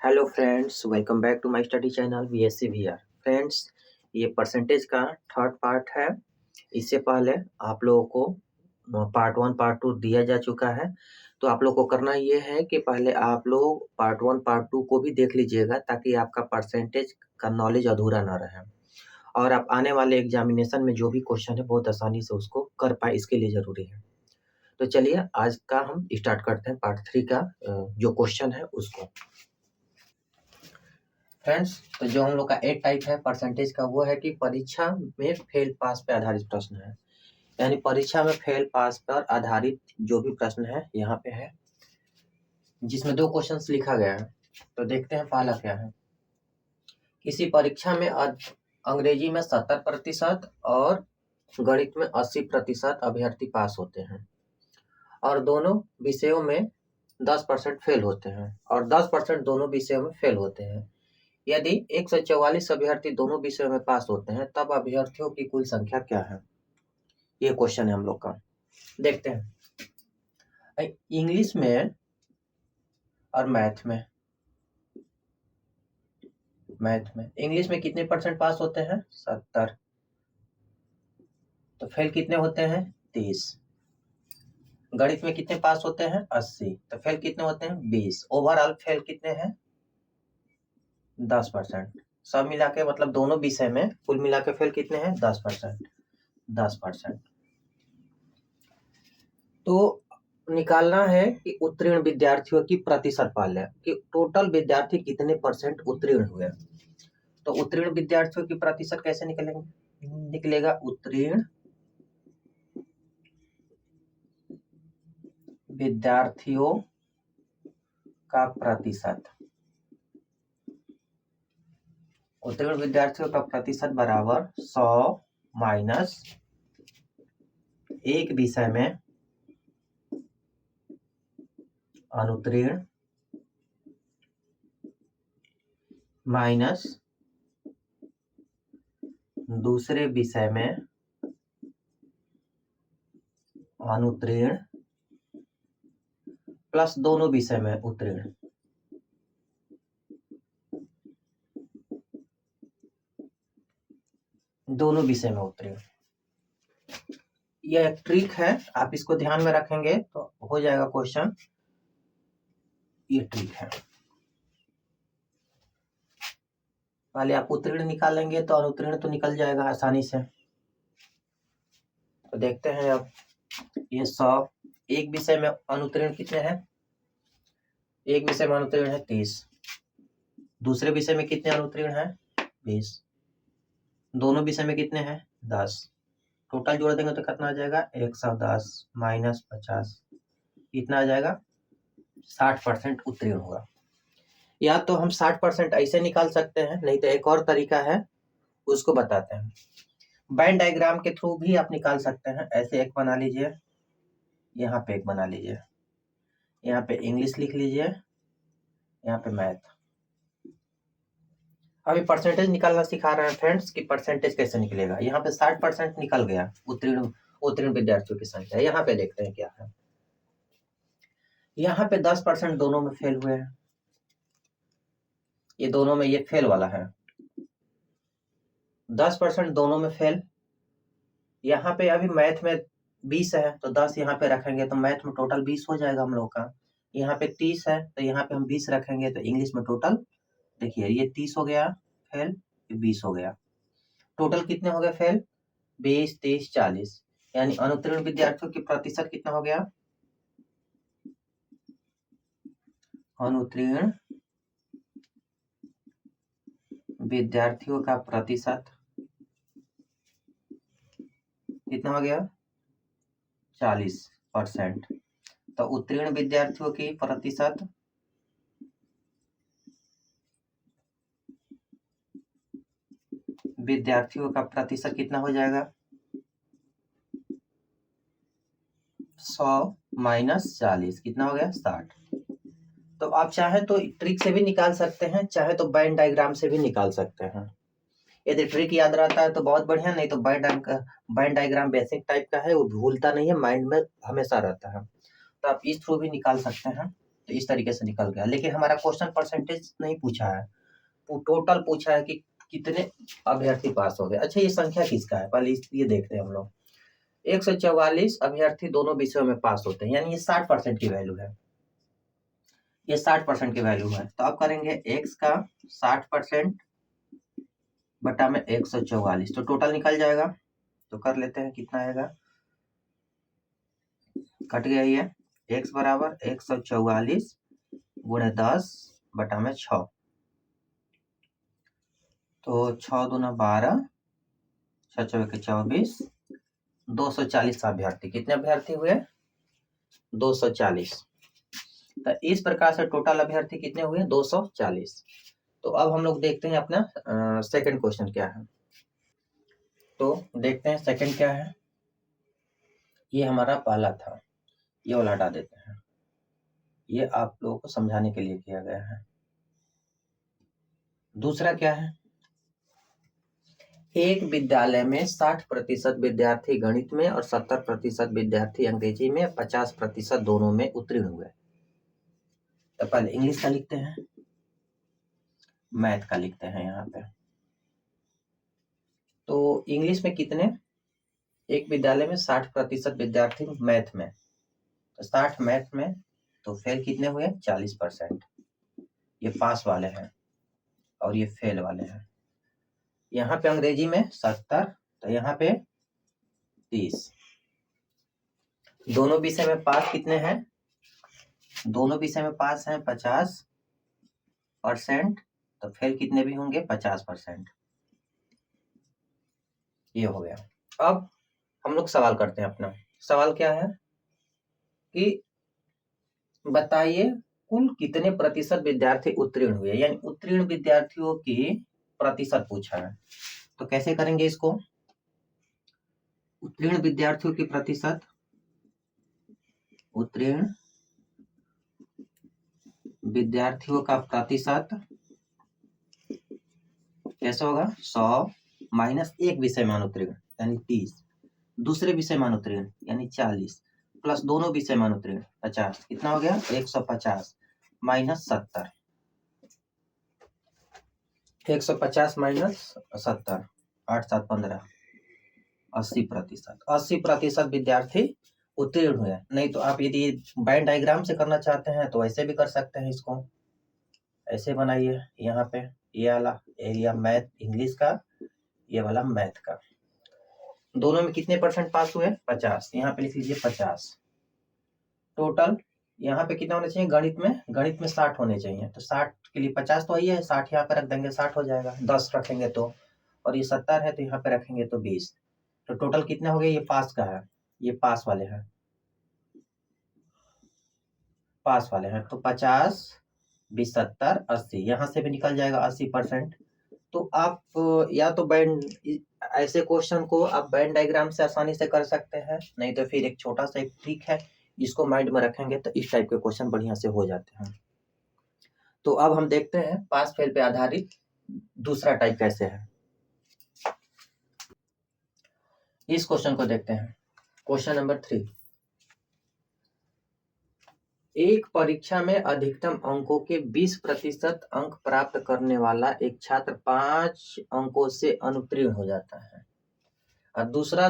Hello friends, welcome back to my study channel BSc VR. Friends, ये percentage का third part है। इससे पहले आप लोगों को पार्ट वन पार्ट टू दिया जा चुका है, तो आप लोग को करना ये है कि पहले आप लोग पार्ट वन पार्ट टू को भी देख लीजिएगा, ताकि आपका परसेंटेज का नॉलेज अधूरा ना रहे और आप आने वाले एग्जामिनेशन में जो भी क्वेश्चन है बहुत आसानी से उसको कर पाए, इसके लिए ज़रूरी है। तो चलिए आज का हम स्टार्ट करते हैं पार्ट थ्री का जो क्वेश्चन है उसको। फ्रेंड्स, तो जो हम लोग का ए टाइप है परसेंटेज का, वो है कि परीक्षा में फेल पास पे आधारित प्रश्न है। यानी परीक्षा में फेल पास पर आधारित जो भी प्रश्न है यहाँ पे है, जिसमें दो क्वेश्चंस लिखा गया है। तो देखते हैं पहला क्या है। किसी परीक्षा में अंग्रेजी में 70% और गणित में 80% अभ्यर्थी पास होते हैं और दोनों विषयों में 10% फेल होते हैं और 10% दोनों विषयों में फेल होते हैं। यदि 144 अभ्यर्थी दोनों विषयों में पास होते हैं, तब अभ्यर्थियों की कुल संख्या क्या है? ये क्वेश्चन है हम लोग का। देखते हैं इंग्लिश में और मैथ में। इंग्लिश में कितने परसेंट पास होते हैं? 70। तो फेल कितने होते हैं? 30। गणित में कितने पास होते हैं? 80। तो फेल कितने होते हैं? 20। ओवरऑल फेल कितने हैं? 10%। सब मिला के मतलब दोनों विषय में कुल मिला के फेल कितने हैं? 10%। 10%। तो निकालना है कि उत्तीर्ण विद्यार्थियों की प्रतिशत पहले, कि टोटल विद्यार्थी कितने परसेंट उत्तीर्ण हुए। तो उत्तीर्ण विद्यार्थियों की प्रतिशत कैसे निकलेगा? उत्तीर्ण विद्यार्थियों का प्रतिशत। उत्तीर्ण विद्यार्थियों का प्रतिशत बराबर 100 माइनस एक विषय में अनुत्तीर्ण माइनस दूसरे विषय में अनुत्तीर्ण प्लस दोनों विषय में उत्तीर्ण। दोनों विषय में उत्तीर्ण। यह एक ट्रिक है, आप इसको ध्यान में रखेंगे तो हो जाएगा क्वेश्चन। ये ट्रिक है। पहले आप उत्तीर्ण निकालेंगे तो अनुत्तीर्ण तो निकल जाएगा आसानी से। तो देखते हैं अब ये 100। एक विषय में अनुत्तीर्ण कितने हैं? एक विषय में अनुत्तीर्ण है 30। दूसरे विषय में कितने अनुत्तीर्ण है? 20। दोनों विषय में कितने हैं? 10। टोटल जोड़ देंगे तो कितना आ जाएगा? 110 माइनस 50, कितना आ जाएगा? 60% उत्तीर्ण होगा। या तो हम 60% ऐसे निकाल सकते हैं, नहीं तो एक और तरीका है, उसको बताते हैं। बैंड डायग्राम के थ्रू भी आप निकाल सकते हैं। ऐसे एक बना लीजिए, यहाँ पे एक बना लीजिए, यहाँ पे इंग्लिश लिख लीजिए, यहाँ पे मैथ। अभी परसेंटेज निकालना सिखा रहे हैं फ्रेंड्स कि परसेंटेज कैसे निकलेगा। यहाँ पे 60% निकल गया उत्तीर्ण विद्यार्थियों की संख्या। यहाँ पे देखते हैं क्या है। यहाँ पे 10% दोनों में फेल हुए हैं। ये दोनों में ये फेल वाला है। 10% दोनों में फेल। यहाँ पे अभी मैथ में 20 है तो 10 यहाँ पे रखेंगे तो मैथ में टोटल 20 हो जाएगा हम लोग का। यहाँ पे 30 है तो यहाँ पे हम 20 रखेंगे तो इंग्लिश में टोटल देखिए ये 30 हो गया फेल, ये 20 हो गया। टोटल कितने हो गए फेल? 20, 30, 40। यानी अनुत्तीर्ण विद्यार्थियों की प्रतिशत कितना हो गया? अनुत्तीर्ण विद्यार्थियों का प्रतिशत कितना हो गया? 40%। तो उत्तीर्ण विद्यार्थियों की प्रतिशत कितना हो जाएगा? 100 माइनस 40, कितना हो गया? 60। तो आप चाहे तो ट्रिक से भी निकाल सकते हैं, चाहे तो बैंड डायग्राम से भी निकाल सकते हैं। यदि ट्रिक याद रहता है तो बहुत बढ़िया, नहीं तो बैंड डायग्राम बेसिक टाइप का है, वो भूलता नहीं है, माइंड में हमेशा रहता है। तो आप इस थ्रू भी निकाल सकते हैं। तो इस तरीके से निकल गया। लेकिन हमारा क्वेश्चन परसेंटेज नहीं पूछा है, वो टोटल पूछा है कि कितने अभ्यर्थी पास हो गए। अच्छा, ये संख्या किसका है, पहले ये देखते हैं हम लोग। 144 अभ्यर्थी दोनों विषयों में पास होते हैं, यानी ये 60% की वैल्यू है, ये 60% की वैल्यू है। तो अब करेंगे x का 60% बटा में 144, तो टोटल निकल जाएगा। तो कर लेते हैं, कितना आएगा, कट गया ये, x बराबर 144 गुणे 10 बटा में 6, तो 6 दूना 12, 6 चौके 24, 240 अभ्यर्थी। कितने अभ्यर्थी हुए, 240। तो इस प्रकार से टोटल अभ्यर्थी कितने हुए, 240। तो अब हम लोग देखते हैं अपना सेकंड क्वेश्चन क्या है। तो देखते हैं सेकंड क्या है। ये हमारा पहला था, ये वाला हटा देते हैं, ये आप लोगों को समझाने के लिए किया गया है। दूसरा क्या है, एक विद्यालय में 60% विद्यार्थी गणित में और 70% विद्यार्थी अंग्रेजी में, 50% दोनों में उत्तीर्ण हुए। तो पहले इंग्लिश का लिखते हैं, मैथ का लिखते हैं यहाँ पे। तो इंग्लिश में कितने, एक विद्यालय में 60% विद्यार्थी मैथ में, तो 60 मैथ में, तो फेल कितने हुए, 40%। ये पास वाले हैं और ये फेल वाले हैं। यहाँ पे अंग्रेजी में 70, तो यहाँ पे 30। दोनों विषय में पास कितने हैं, दोनों विषय में पास हैं 50%, तो फेल कितने भी होंगे, 50%। ये हो गया। अब हम लोग सवाल करते हैं अपना। सवाल क्या है कि बताइए कुल कितने प्रतिशत विद्यार्थी उत्तीर्ण हुए, यानी उत्तीर्ण विद्यार्थियों की प्रतिशत पूछा है। तो कैसे करेंगे इसको, उत्तीर्ण विद्यार्थियों की प्रतिशत, उत्तीर्ण विद्यार्थियों का प्रतिशत कैसे होगा, 100 माइनस एक विषय मान उत्तीर्ण यानी 30, दूसरे विषय मान उत्तीर्ण यानी 40, प्लस दोनों विषय मान उत्तीर्ण 50, कितना हो गया, 150 माइनस 70, 150 माइनस 70, 8 7 15, 80%। 80% विद्यार्थी उत्तीर्ण हुए। नहीं तो आप यदि बैंड डायग्राम से करना चाहते हैं तो ऐसे भी कर सकते हैं, इसको ऐसे बनाइए। यहाँ पे ये वाला एरिया मैथ इंग्लिश का, ये वाला मैथ का, दोनों में कितने परसेंट पास हुए, 50। यहाँ पे लिख लीजिए 50। टोटल यहाँ पे कितना होना चाहिए, गणित में 60 होने चाहिए, तो 60 के लिए 50 तो वही है, 60 यहाँ पे रख देंगे, 60 हो जाएगा। 10 रखेंगे तो, और ये 70 है तो यहाँ पे रखेंगे तो 20। तो टोटल कितना हो गया, ये पास का है, ये पास वाले हैं, पास वाले हैं। तो 50 20 70 80, यहाँ से भी निकल जाएगा 80%। तो आप या तो बैंड, ऐसे क्वेश्चन को आप बैंड डायग्राम से आसानी से कर सकते हैं, नहीं तो फिर एक छोटा सा एक ट्रिक है, जिसको माइंड में रखेंगे तो इस टाइप के क्वेश्चन बढ़िया से हो जाते हैं। तो अब हम देखते हैं पास फेल पे आधारित दूसरा टाइप कैसे है। इस क्वेश्चन को देखते हैं, क्वेश्चन नंबर 3। एक परीक्षा में अधिकतम अंकों के 20% अंक प्राप्त करने वाला एक छात्र 5 अंकों से अनुत्तीर्ण हो जाता है, और दूसरा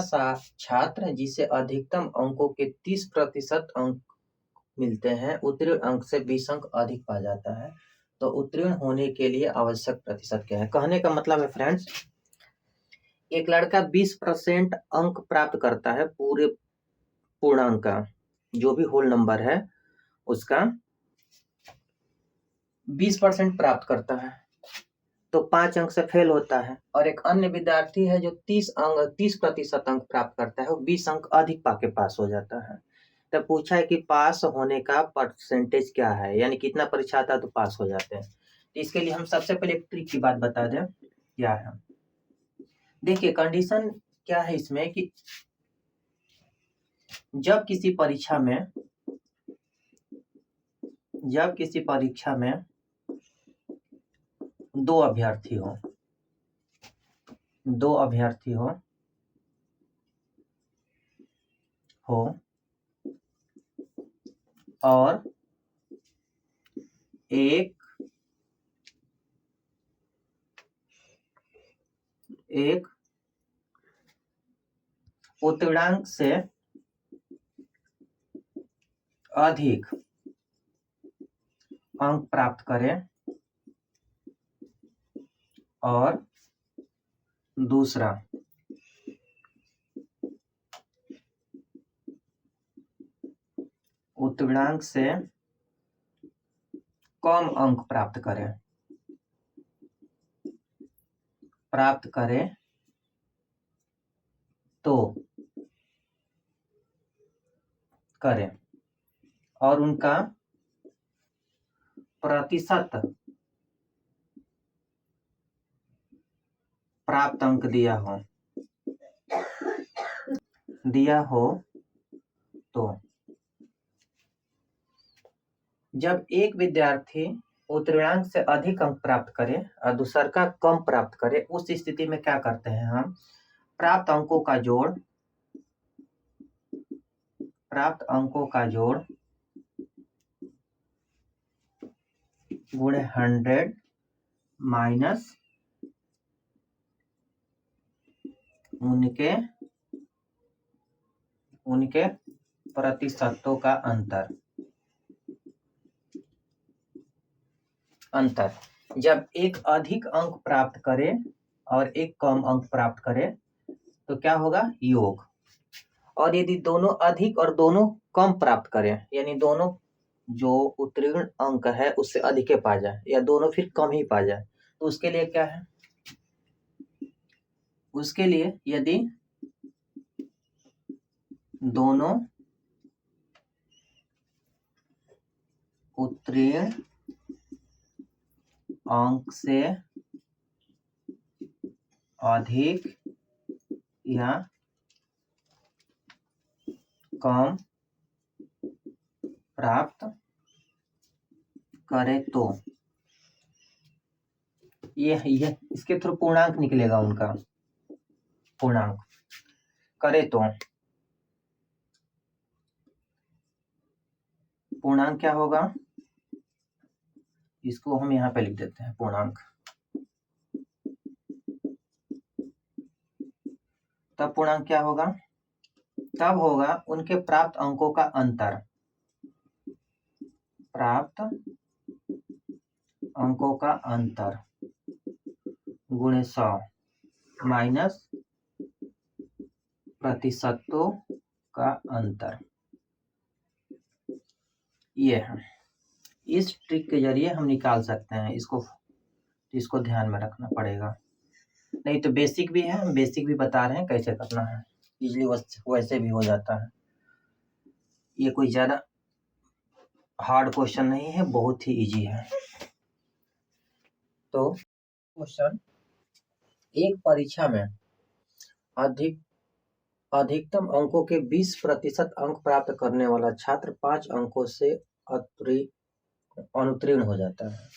छात्र जिसे अधिकतम अंकों के 30% अंक मिलते हैं, उत्तीर्ण अंक से 20 अंक अधिक पा जाता है। तो उत्तीर्ण होने के लिए आवश्यक प्रतिशत क्या है। कहने का मतलब है फ्रेंड्स, एक लड़का 20% अंक प्राप्त करता है, पूरे पूर्णांक का जो भी होल नंबर है उसका 20% प्राप्त करता है, तो 5 अंक से फेल होता है। और एक अन्य विद्यार्थी है जो 30% अंक प्राप्त करता है, वो 20 अंक अधिक पाके पास हो जाता है। तब पूछा है कि पास होने का परसेंटेज क्या है, यानी कितना परीक्षा आता है तो पास हो जाते हैं। तो इसके लिए हम सबसे पहले एक ट्रिक की बात बता दें, क्या है। देखिए कंडीशन क्या है इसमें कि जब किसी परीक्षा में दो अभ्यर्थी हो और एक उत्तीर्णांक से अधिक अंक प्राप्त करें और दूसरा उत्तीर्णांक से कम अंक प्राप्त करें तो करें और उनका प्रतिशत प्राप्त अंक दिया हो तो जब एक विद्यार्थी उत्तीर्णांक से अधिक अंक प्राप्त करे और दूसरा का कम प्राप्त करे, उस स्थिति में क्या करते हैं हम? प्राप्त अंकों का जोड़ गुणे 100 माइनस उनके प्रतिशतों का अंतर। जब एक अधिक अंक प्राप्त करे और एक कम अंक प्राप्त करे तो क्या होगा? योग। और यदि दोनों अधिक और दोनों कम प्राप्त करें, यानी दोनों जो उत्तीर्ण अंक है उससे अधिक पा जाए या दोनों फिर कम ही पा जाए, तो उसके लिए क्या है? उसके लिए यदि दोनों उत्तीर्ण अंक से अधिक या कम प्राप्त करे तो ये इसके थ्रू पूर्णांक निकलेगा, उनका पूर्णांक करे तो पूर्णांक क्या होगा? इसको हम यहाँ पे लिख देते हैं पूर्णांक। तब पूर्णांक क्या होगा? तब होगा उनके प्राप्त अंकों का अंतर, गुणे 100 माइनस प्रतिशतों का अंतर। ये है, इस ट्रिक के जरिए हम निकाल सकते हैं इसको ध्यान में रखना पड़ेगा। नहीं तो बेसिक भी है, हम बेसिक भी बता रहे हैं कैसे करना है, इजली वैसे भी हो जाता है। ये कोई ज्यादा हार्ड क्वेश्चन नहीं है, बहुत ही इजी है। तो क्वेश्चन, एक परीक्षा में अधिकतम अंकों के 20% अंक प्राप्त करने वाला छात्र 5 अंकों से अनुत्तीर्ण हो जाता है।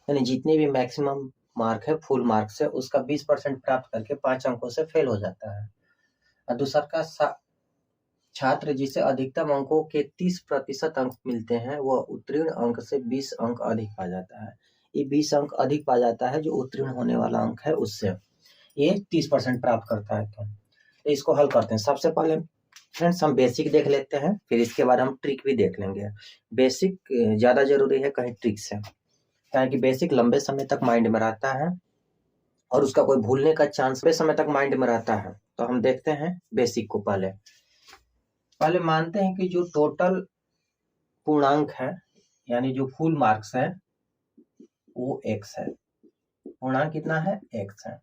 यानी जितने भी मैक्सिमम मार्क है, फुल मार्क से उसका 20% प्राप्त करके 5 अंकों से फेल हो जाता है। और दूसरा का छात्र जिसे अधिकतम अंकों के 30% अंक मिलते हैं, वह उत्तीर्ण अंक से 20 अंक अधिक पा जाता है। ये 20 अंक अधिक पा जाता है जो उत्तीर्ण होने वाला अंक है उससे, ये 30% प्राप्त करता है। तो इसको हल करते हैं। सबसे पहले फ्रेंड्स हम बेसिक देख लेते हैं, फिर इसके बाद हम ट्रिक भी देख लेंगे। बेसिक ज्यादा जरूरी है कहीं ट्रिक से, क्योंकि बेसिक लंबे समय तक माइंड में रहता है और उसका कोई भूलने का चांस लंबे समय तक माइंड में रहता है। तो हम देखते हैं बेसिक को। पहले मानते हैं कि जो टोटल पूर्णांक है, यानी जो फुल मार्क्स है, वो x है। पूर्णांक कितना है? x है।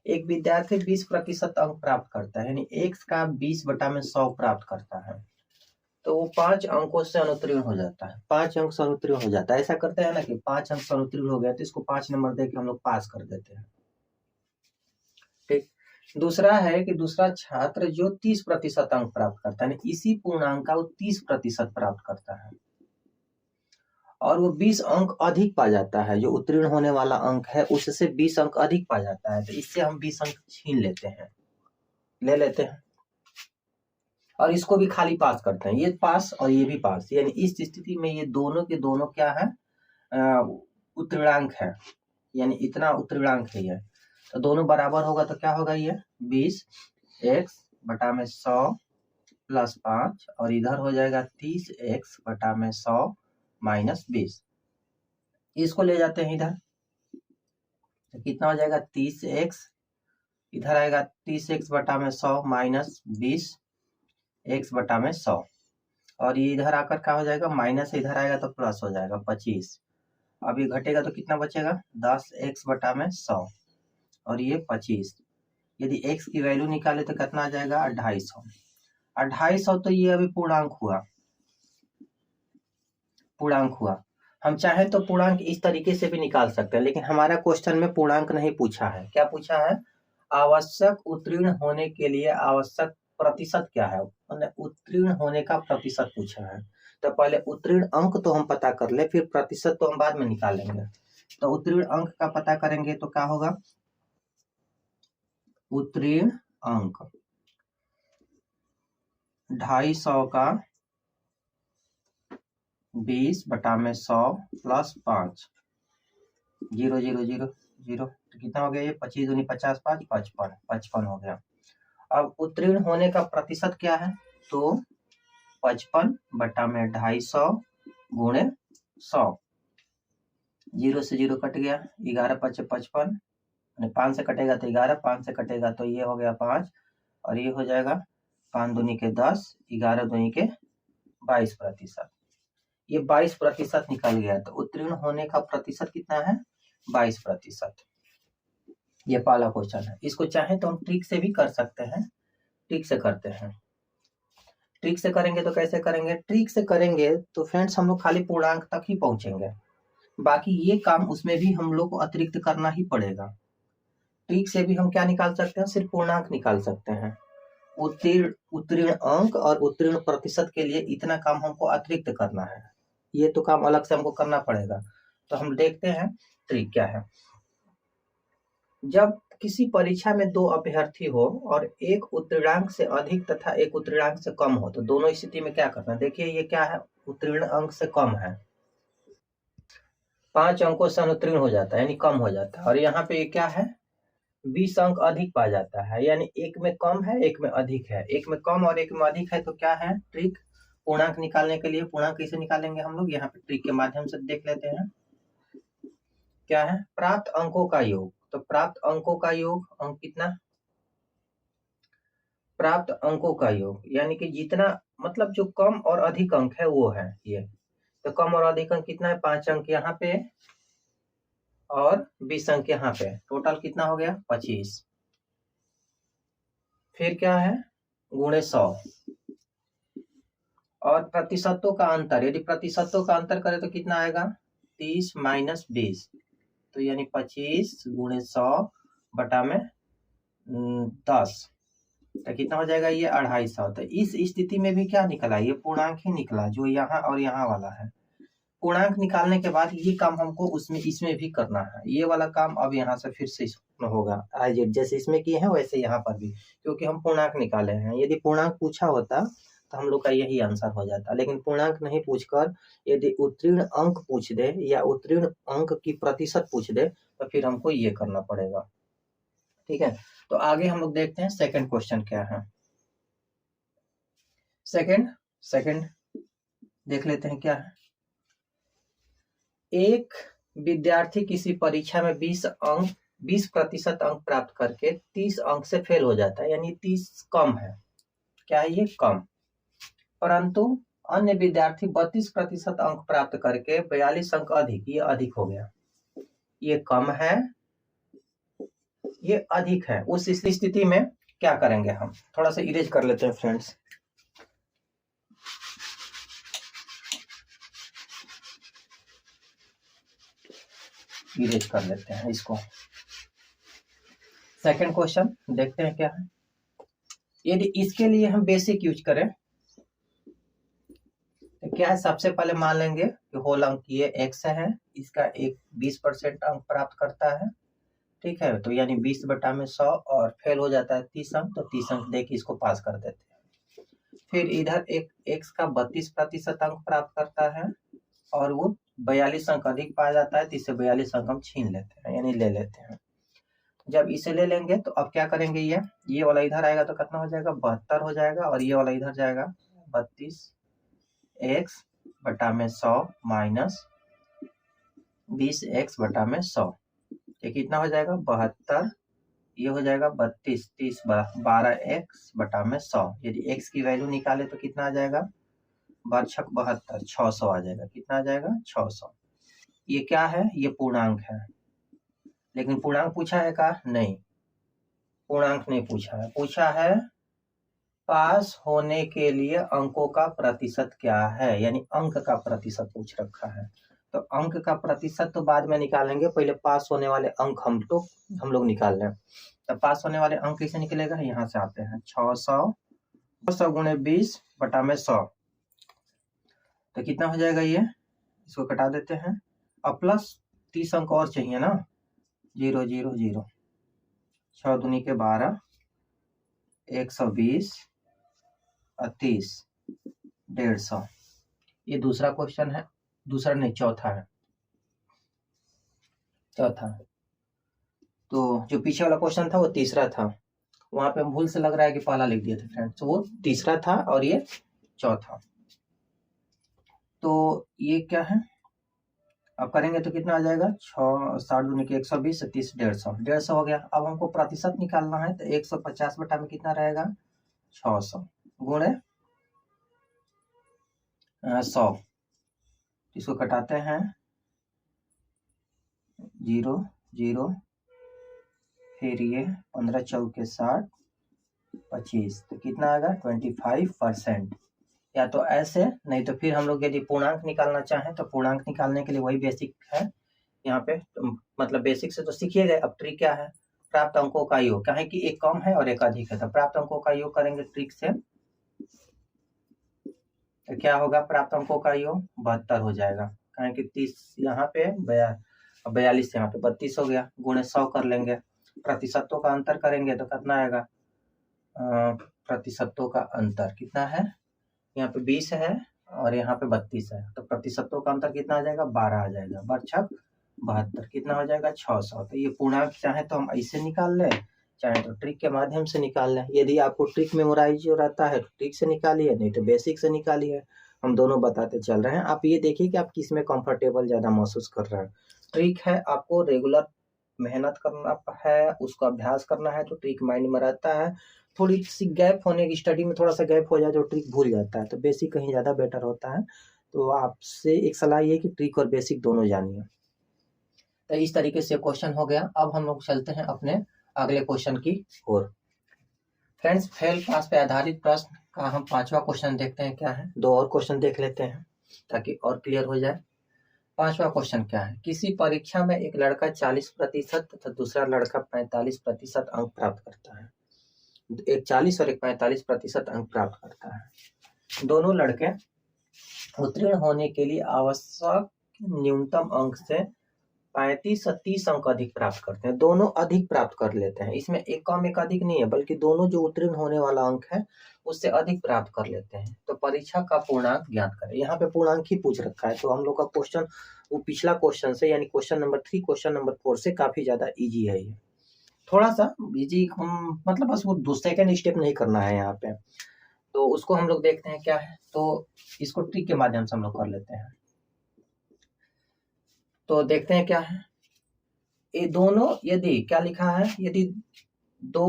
एक विद्यार्थी 20% अंक प्राप्त करता है, यानी x का 20/100 प्राप्त करता है, तो वो 5 अंकों से अनुत्तीर्ण हो जाता है। 5 अंक से अनुत्तीर्ण हो जाता है। ऐसा करते हैं ना कि 5 अंक से अनुत्तीर्ण हो गया तो इसको 5 नंबर दे के हम लोग पास कर देते हैं। ठीक। दूसरा है कि दूसरा छात्र जो 30% अंक प्राप्त करता है, इसी पूर्णांक का वो 30% प्राप्त करता है और वो 20 अंक अधिक पा जाता है। जो उत्तीर्ण होने वाला अंक है उससे 20 अंक अधिक पा जाता है, तो इससे हम 20 अंक छीन लेते हैं, ले लेते हैं और इसको भी खाली पास करते हैं। ये पास और ये भी पास, यानी इस स्थिति में ये दोनों के दोनों क्या है? उत्तरांक है, यानी इतना उत्तरांक है ये, तो दोनों बराबर होगा तो क्या होगा ये 20x/100 + 5 और इधर हो जाएगा 30x/100 - 20। इसको ले जाते हैं इधर तो कितना हो जाएगा 30x, इधर आएगा 30x/100 - 20x/100 और ये इधर आकर क्या हो जाएगा माइनस, इधर आएगा तो प्लस हो जाएगा 25। अब ये घटेगा तो कितना बचेगा 10x/100 और ये 25। यदि x की वैल्यू निकाले तो कितना आ जाएगा 250। 250 तो ये अभी पूर्णांक हुआ। हम चाहे तो पूर्णांक इस तरीके से भी निकाल सकते हैं, लेकिन हमारा क्वेश्चन में पूर्णांक नहीं पूछा है। क्या पूछा है? आवश्यक उत्तीर्ण होने के लिए आवश्यक प्रतिशत क्या है, मतलब उत्तीर्ण होने का प्रतिशत पूछा है। तो पहले उत्तीर्ण अंक तो हम पता कर ले, फिर प्रतिशत तो हम बाद में निकालेंगे। तो उत्तीर्ण अंक का पता करेंगे तो क्या होगा, उत्तीर्ण अंक 250 का 20/100 + 5 0 0 0 0 तो कितना हो गया ये 25 दूनी 50 5 55 हो गया। अब उत्तीर्ण होने का प्रतिशत क्या है, तो 55/250 गुणे 100, 0 से 0 कट गया, 11 × 5 = 55, 5 से कटेगा तो 11, 5 से कटेगा तो ये हो गया 5 और ये हो जाएगा 5 दूनी के 10, 11 दूनी के 22%। ये 22% निकल गया। तो उत्तीर्ण होने का प्रतिशत कितना है 22%। ये पहला क्वेश्चन है। इसको चाहे तो हम ट्रिक से भी कर सकते हैं, ट्रिक से करते हैं। ट्रिक से करेंगे तो कैसे करेंगे, ट्रिक से करेंगे तो फ्रेंड्स हम लोग खाली पूर्णांक तक ही पहुंचेंगे, बाकी ये काम उसमें भी हम लोग को अतिरिक्त करना ही पड़ेगा। ट्रिक से भी हम क्या निकाल सकते हैं, सिर्फ पूर्णांक निकाल सकते हैं। उत्तीर्ण अंक और उत्तीर्ण प्रतिशत के लिए इतना काम हमको अतिरिक्त करना है, ये तो काम अलग से हमको करना पड़ेगा। तो हम देखते हैं ट्रिक क्या है। जब किसी परीक्षा में 2 अभ्यर्थी हो और एक उत्तीर्णांक से अधिक तथा एक उत्तीर्णांक से कम हो, तो दोनों स्थिति में क्या करना है। देखिए ये क्या है, उत्तीर्ण अंक से कम है, 5 अंकों से अनुत्तीर्ण हो जाता है यानी कम हो जाता है। और यहाँ पे ये क्या है 20 अंक अधिक पा जाता है, यानी एक में कम है एक में अधिक है, एक में कम और एक में अधिक है। तो क्या है ट्रिक, पूर्णांक निकालने के लिए। पूर्णांक कैसे निकालेंगे हम लोग, यहाँ पे ट्रिक के माध्यम से देख लेते हैं। क्या है, प्राप्त अंकों का योग। तो प्राप्त अंकों का योग, अंक कितना, प्राप्त अंकों का योग यानी कि जितना, मतलब जो कम और अधिक अंक है वो है ये। तो कम और अधिक अंक कितना है, 5 अंक यहाँ पे और 20 अंक यहाँ पे, टोटल कितना हो गया 25। फिर क्या है गुणे 100 और प्रतिशतों का अंतर, यदि प्रतिशतों का अंतर करें तो कितना आएगा 30 - 20, तो यानी 25 गुणे 100 बटा में 10, तो कितना हो जाएगा ये 250। तो इस स्थिति में भी क्या निकला, ये पूर्णांक ही निकला जो यहाँ और यहाँ वाला है। पूर्णांक निकालने के बाद ये काम हमको उसमें इसमें भी करना है, ये वाला काम अब यहाँ से फिर से होगा आईजेड, जैसे इसमें किए हैं वैसे यहाँ पर भी, क्योंकि हम पूर्णांक निकाले हैं। यदि पूर्णांक पूछा होता तो हम लोग का यही आंसर हो जाता, लेकिन पूर्णांक नहीं पूछकर यदि उत्तीर्ण अंक पूछ दे या उत्तीर्ण अंक की प्रतिशत पूछ दे तो फिर हमको ये करना पड़ेगा। ठीक है, तो आगे हम लोग देखते हैं सेकंड क्वेश्चन क्या है। सेकंड देख लेते हैं क्या है। एक विद्यार्थी किसी परीक्षा में 20% अंक प्राप्त करके 30 अंक से फेल हो जाता है, यानी 30 कम है, क्या है ये कम। परंतु अन्य विद्यार्थी 32% अंक प्राप्त करके 42 अंक अधिक, ये अधिक हो गया। ये कम है ये अधिक है। उस स्थिति में क्या करेंगे, हम थोड़ा सा इरेज कर लेते हैं फ्रेंड्स। इरेज कर लेते हैं इसको। सेकंड क्वेश्चन देखते हैं क्या है। यदि इसके लिए हम बेसिक यूज करें तो क्या है, सबसे पहले मान लेंगे कि होल अंक ये x है, इसका एक 20% अंक प्राप्त करता है। ठीक है, तो यानी 20/100 और फेल हो जाता है 30 अंक, तो 30 अंक देके इसको पास कर देते हैं। फिर इधर एक x का 32% अंक प्राप्त करता है और वो 42 अंक अधिक पाया जाता है तो इससे 42 अंक हम छीन लेते हैं यानी ले लेते हैं। जब इसे ले लेंगे तो अब क्या करेंगे, ये वाला इधर आएगा तो कितना हो जाएगा 72 हो जाएगा, और ये वाला इधर जाएगा 32x बटा में 100 माइनस 20x बटा में 100, ये कितना हो जाएगा 72, ये हो जाएगा 32, 30 12x बटा में 100। यदि x की वैल्यू निकाले तो कितना आ जाएगा 72, 600 आ जाएगा। कितना आ जाएगा 600। ये क्या है, ये पूर्णांक है, लेकिन पूर्णांक पूछा है का नहीं, पूर्णांक नहीं पूछा है, पूछा है पास होने के लिए अंकों का प्रतिशत क्या है, यानी अंक का प्रतिशत पूछ रखा है। तो अंक का प्रतिशत तो बाद में निकालेंगे, पहले पास होने वाले अंक हम लोग निकाल लें। तो पास होने वाले अंक कैसे निकलेगा, यहाँ से आते हैं 600 गुणे 20 बटा में 100, तो कितना हो जाएगा, ये इसको कटा देते हैं। अब प्लस 30 अंक और चाहिए ना, 0 0 0, 6 दूनी के 12, 120 और 30, 150। ये दूसरा क्वेश्चन है, दूसरा नहीं चौथा है, चौथा। तो जो पीछे वाला क्वेश्चन था वो तीसरा था, वहां पे भूल से लग रहा है कि पहला लिख दिया था फ्रेंड्स, तो वो तीसरा था और ये चौथा। तो ये क्या है, अब करेंगे तो कितना आ जाएगा 6 60 दूनी के 120 30 150, 150 हो गया। अब हमको प्रतिशत निकालना है तो 150 बटा में कितना रहेगा 600 गुणे 100, इसको कटाते हैं 0 0, फिर ये 15 चौके 60 25, तो कितना आएगा 25%। या तो ऐसे, नहीं तो फिर हम लोग यदि पूर्णांक निकालना चाहें तो पूर्णांक निकालने के लिए वही बेसिक है यहाँ पे, तो मतलब बेसिक से तो सीखिए गए। अब ट्रिक क्या है, प्राप्त अंकों का योग, क्या है कि एक कम है और एक अधिक है, तो प्राप्त अंकों का योग करेंगे ट्रिक से, तो क्या होगा प्राप्त अंकों का योग 72 हो जाएगा, कहें कि 30 यहाँ पे 42 यहाँ पे 32 हो गया, गुणे 100 कर लेंगे, प्रतिशतों का अंतर करेंगे तो कितना आएगा, प्रतिशतों का अंतर कितना है, यहाँ पे 20 है और यहाँ पे 32 है, तो प्रतिशतों का अंतर कितना आ जाएगा 12 आ जाएगा, 72 कितना हो जाएगा 600। तो ये पूर्णांक चाहे तो हम ऐसे निकाल लें, चाहे तो ट्रिक के माध्यम से निकाल लें। यदि आपको ट्रिक मेमोराइज रहता है तो ट्रिक से निकालिए, नहीं तो बेसिक से निकालिए, हम दोनों बताते चल रहे हैं। आप ये देखिए कि आप किस में कंफर्टेबल ज्यादा महसूस कर रहे हैं। ट्रिक है आपको रेगुलर मेहनत करना है, उसका अभ्यास करना है, तो ट्रिक माइंड में रहता है। थोड़ी सी गैप होने की, स्टडी में थोड़ा सा गैप हो जाए तो ट्रिक भूल जाता है, तो बेसिक कहीं ज़्यादा बेटर होता है। तो आपसे एक सलाह ये कि ट्रिक और बेसिक दोनों जानिए। तो इस तरीके से क्वेश्चन हो गया। अब हम लोग चलते हैं अपने अगले क्वेश्चन की ओर। फ्रेंड्स, फेल पास पे आधारित प्रश्न का हम 5वां क्वेश्चन देखते हैं क्या है, 2 और क्वेश्चन देख लेते हैं ताकि और क्लियर हो जाए। 5वां क्वेश्चन क्या है, किसी परीक्षा में एक लड़का 40% तथा दूसरा लड़का 45% अंक प्राप्त करता है, एक 40 और एक 45% अंक प्राप्त करता है। दोनों लड़के उत्तीर्ण होने के लिए आवश्यक न्यूनतम अंक से 35 और 30 अंक अधिक प्राप्त करते हैं, दोनों अधिक प्राप्त कर लेते हैं। इसमें एक कम एक अधिक नहीं है, बल्कि दोनों जो उत्तीर्ण होने वाला अंक है उससे अधिक प्राप्त कर लेते हैं। तो परीक्षा का पूर्णांक ज्ञात करें। यहाँ पे पूर्णांक ही पूछ रखा है, तो हम लोग का क्वेश्चन वो पिछला क्वेश्चन से यानी क्वेश्चन नंबर 3 क्वेश्चन नंबर 4 से काफी ज्यादा इजी है। ये थोड़ा सा इजी, हम मतलब बस वो दूसरे सेकेंड स्टेप नहीं करना है यहाँ पे, तो उसको हम लोग देखते हैं क्या है। तो इसको ट्रिक के माध्यम से हम लोग कर लेते हैं। तो देखते हैं क्या है, ये दोनों यदि क्या लिखा है, यदि दो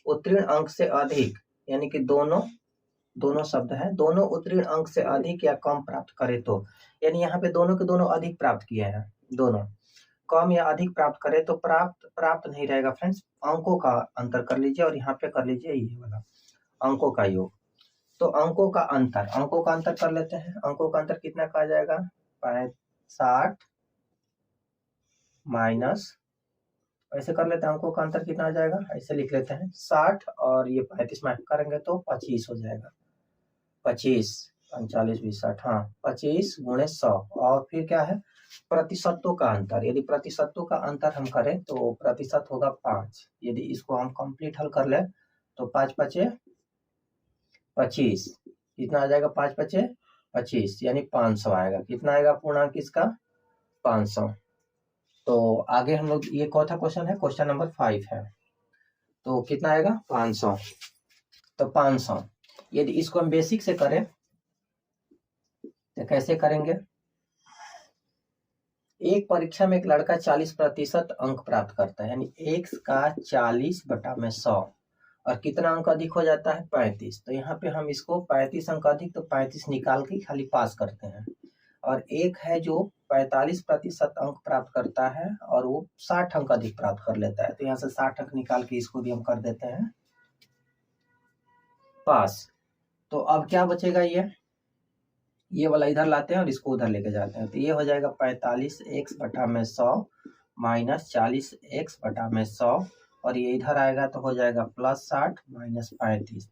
उत्तीर्ण अंक से अधिक, यानी कि दोनों शब्द है, दोनों उत्तीर्ण अंक से अधिक या कम प्राप्त करे तो, यानी यहाँ पे दोनों के दोनों अधिक प्राप्त किए हैं, दोनों कम या अधिक प्राप्त करे तो प्राप्त नहीं रहेगा फ्रेंड्स, अंकों का अंतर कर लीजिए और यहाँ पे कर लीजिए ये वाला अंकों का योग। तो अंकों का अंतर कर लेते हैं। अंकों का अंतर कितना का आ जाएगा 60 माइनस, ऐसे कर लेते हैं, अंकों का अंतर कितना आ जाएगा, ऐसे लिख लेते हैं 60 और ये 35 में करेंगे तो 25 हो जाएगा, 25 45 20 60, हाँ 25 गुणे 100। और फिर क्या है प्रतिशतों का अंतर, यदि प्रतिशतों का अंतर हम करें तो प्रतिशत होगा 5। यदि इसको हम कंप्लीट हल कर ले तो 5 पचे 25, कितना आ जाएगा 5 पचे 25 यानी 500 आएगा। कितना आएगा पूर्णांक इसका? 500। तो आगे हम लोग, ये कौन सा क्वेश्चन है? क्वेश्चन नंबर 5 है। तो कितना आएगा? 500। तो 500 यदि इसको हम बेसिक से करें तो कैसे करेंगे? एक परीक्षा में एक लड़का 40% अंक प्राप्त करता है, यानी x का 40/100, और कितना अंक अधिक हो जाता है? 35। तो यहाँ पे हम इसको 35 अंक अधिक, तो 35 निकाल के खाली पास करते हैं। और एक है जो 45% अंक प्राप्त करता है और वो 60 अंक अधिक प्राप्त कर लेता है, तो यहाँ से 60 अंक निकाल के इसको भी हम कर देते हैं पास। तो अब क्या बचेगा? ये वाला इधर लाते हैं और इसको उधर लेके जाते हैं, तो ये हो जाएगा 45x/100 माइनस 40x/100, और ये इधर आएगा तो हो जाएगा +60 माइनस 35।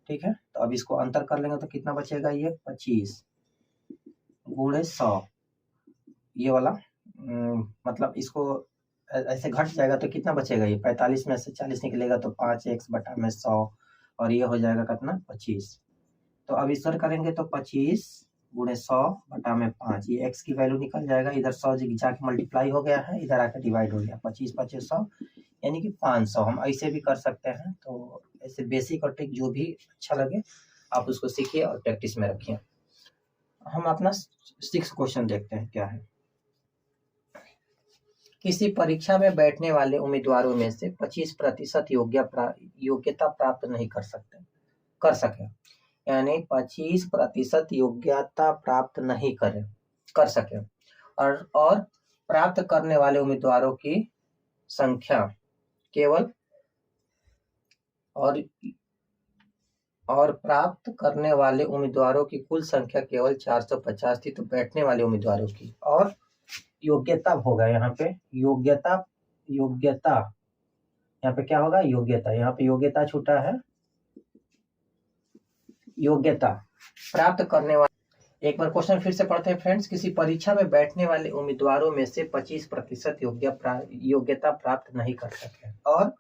ठीक है, तो अब इसको अंतर कर लेंगे तो कितना बचेगा? ये 25 गुणे 100, ये वाला मतलब इसको ऐसे घट जाएगा तो कितना बचेगा? ये 45 में से 40 निकलेगा तो 5x/100, और ये हो जाएगा कितना? 25। तो अब इस पर करेंगे तो 25 गुणे 100/5, ये x की वैल्यू निकल जाएगा। इधर 100 जाके मल्टीप्लाई हो गया है, इधर आकर डिवाइड हो गया। 25 25 100 यानी कि 500। हम ऐसे भी कर सकते हैं। तो ऐसे बेसिक और ट्रिक जो भी अच्छा लगे आप उसको सीखिए और प्रैक्टिस में रखिए। हम अपना 6 क्वेश्चन देखते हैं क्या है। किसी परीक्षा में बैठने वाले उम्मीदवारों में से 25% योग्यता प्राप्त नहीं कर सके, यानी 25% योग्यता प्राप्त नहीं कर सके, और प्राप्त करने वाले उम्मीदवारों की संख्या केवल और प्राप्त करने वाले उम्मीदवारों की कुल संख्या केवल 450 थी। तो बैठने वाले उम्मीदवारों की, और योग्यता होगा यहाँ पे योग्यता यहाँ पे क्या होगा? योग्यता। यहाँ पे योग्यता छूटा है, योग्यता प्राप्त करने वाले। एक बार क्वेश्चन फिर से पढ़ते हैं फ्रेंड्स। किसी परीक्षा में बैठने वाले उम्मीदवारों में से 25% योग्यता प्राप्त नहीं कर सके, और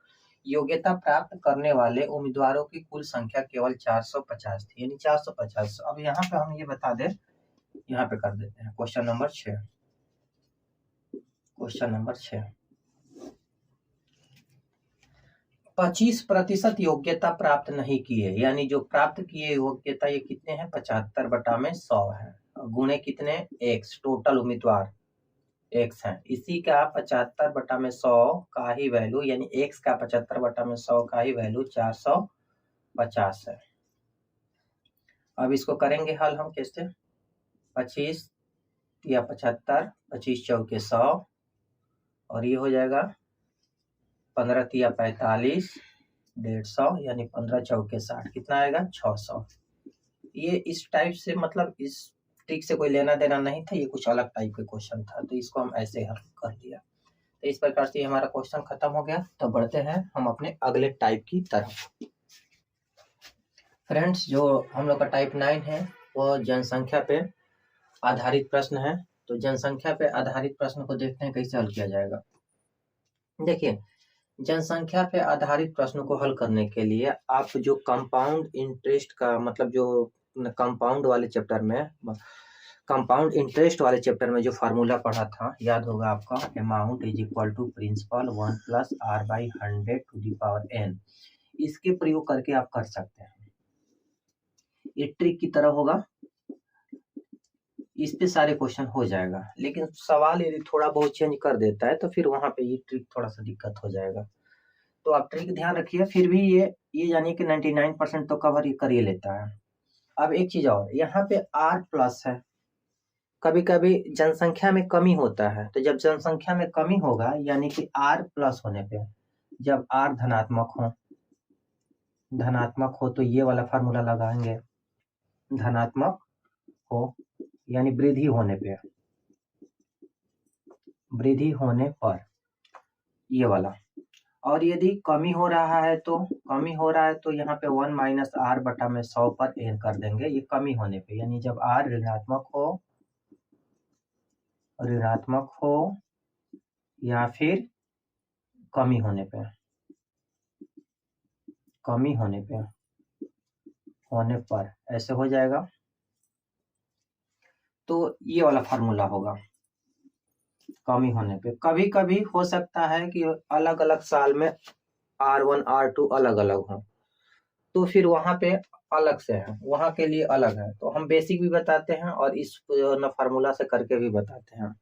योग्यता प्राप्त करने वाले उम्मीदवारों की कुल संख्या केवल 450 थी, यानी 450। अब यहाँ पे हम ये बता दें, यहाँ पे कर देते हैं क्वेश्चन नंबर 6। क्वेश्चन नंबर 6, 25% योग्यता प्राप्त नहीं किए, यानी जो प्राप्त किए योग्यता ये कितने हैं? 75/100 है। गुणे कितने? x, टोटल उम्मीदवार x है। इसी का 75/100 का ही वैल्यू, यानी x का 75/100 का ही वैल्यू 450 है। अब इसको करेंगे हल हम कैसे? 25 या 75, 25 चौके 100, और ये हो जाएगा 15 या 45, 150, यानी 15 चौके 60, कितना आएगा? 600। ये इस टाइप से, मतलब इस ट्रिक से कोई लेना देना नहीं था, ये कुछ अलग टाइप का क्वेश्चन था, तो इसको हम ऐसे हल कर लिया। तो इस प्रकार से हमारा क्वेश्चन खत्म हो गया। तो बढ़ते हैं हम अपने अगले टाइप की तरफ। फ्रेंड्स, जो हम लोग का टाइप 9 है वो जनसंख्या पे आधारित प्रश्न है। तो जनसंख्या पे आधारित प्रश्न को देखते हैं कैसे हल किया जाएगा। देखिए, जनसंख्या पे आधारित प्रश्न को हल करने के लिए आप जो कंपाउंड इंटरेस्ट का, मतलब जो कंपाउंड वाले चैप्टर में, कंपाउंड इंटरेस्ट वाले चैप्टर में जो फार्मूला पढ़ा था, याद होगा आपका, amount is equal to principal 1 + r/100⁴n, इसके प्रयोग करके आप कर सकते हैं। ये ट्रिक की तरह होगा, इस पे सारे क्वेश्चन हो जाएगा। लेकिन सवाल यदि थोड़ा बहुत चेंज कर देता है तो फिर वहां पे ये ट्रिक थोड़ा सा दिक्कत हो जाएगा। तो आप ट्रिक ध्यान रखिए। फिर भी ये जानिए कि 99% तो कवर ये कर ही लेता है। अब एक चीज और, यहाँ पे r+ है। कभी कभी जनसंख्या में कमी होता है, तो जब जनसंख्या में कमी होगा, यानी कि r+ होने पे, जब r धनात्मक हो तो ये वाला फार्मूला लगाएंगे। धनात्मक हो यानी वृद्धि होने पर ये वाला। और यदि कमी हो रहा है तो यहाँ पे 1 - r/100 पर n कर देंगे, ये कमी होने पे, यानी जब r ऋणात्मक हो या फिर कमी होने पर ऐसे हो जाएगा। तो ये वाला फार्मूला होगा कमी होने पे। कभी कभी हो सकता है कि अलग अलग साल में R1 R2 अलग अलग हो, तो फिर वहां पे अलग से है, वहां के लिए अलग है। तो हम बेसिक भी बताते हैं और इस फार्मूला से करके भी बताते हैं।